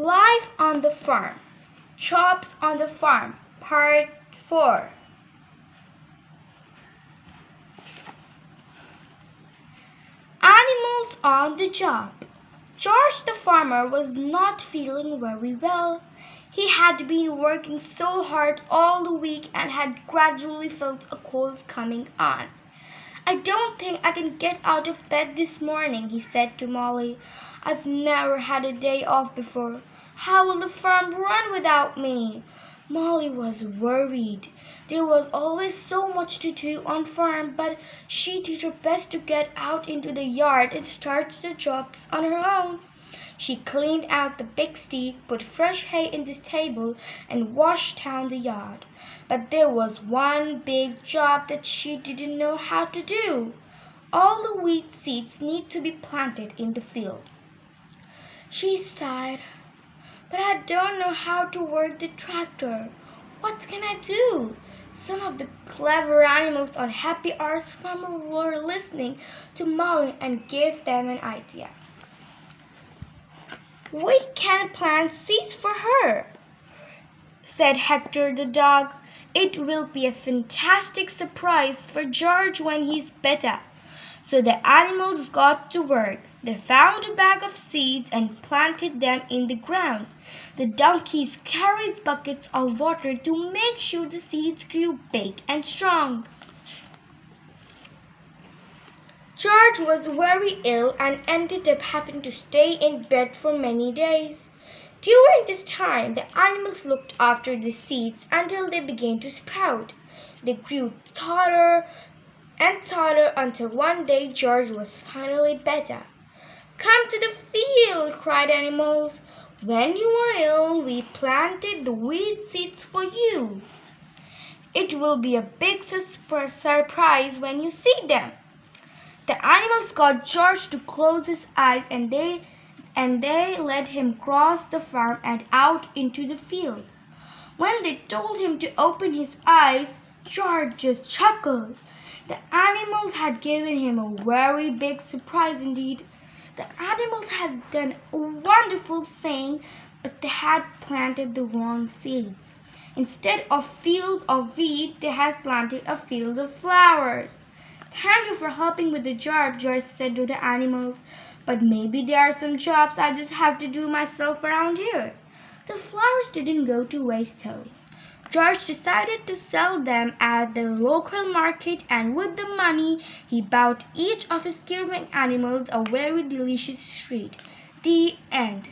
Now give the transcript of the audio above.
Life on the Farm. Jobs on the Farm. Part 4. Animals on the Job. George the farmer was not feeling very well. He had been working so hard all the week and had gradually felt a cold coming on. "I don't think I can get out of bed this morning," he said to Molly. "I've never had a day off before. How will the farm run without me?" Molly was worried. There was always so much to do on farm, but she did her best to get out into the yard and start the jobs on her own. She cleaned out the pigsty, put fresh hay in the stable, and washed down the yard. But there was one big job that she didn't know how to do. All the wheat seeds need to be planted in the field. She sighed. "But I don't know how to work the tractor. What can I do?" Some of the clever animals on Happy Hours Farm were listening to Molly and gave them an idea. "We can plant seeds for her," said Hector the dog. "It will be a fantastic surprise for George when he's better." So the animals got to work. They found a bag of seeds and planted them in the ground. The donkeys carried buckets of water to make sure the seeds grew big and strong. George was very ill and ended up having to stay in bed for many days. During this time, the animals looked after the seeds until they began to sprout. They grew taller and taller until one day George was finally better. "Come to the field," cried animals. "When you were ill, we planted the wheat seeds for you. It will be a big surprise when you see them." The animals got George to close his eyes and they let him cross the farm and out into the field. When they told him to open his eyes, George just chuckled. The animals had given him a very big surprise indeed. The animals had done a wonderful thing, but they had planted the wrong seeds. Instead of fields of wheat, they had planted a field of flowers. "Thank you for helping with the job," George said to the animals. "But maybe there are some jobs I just have to do myself around here." The flowers didn't go to waste though. George decided to sell them at the local market, and with the money he bought each of his caring animals a very delicious treat. The end.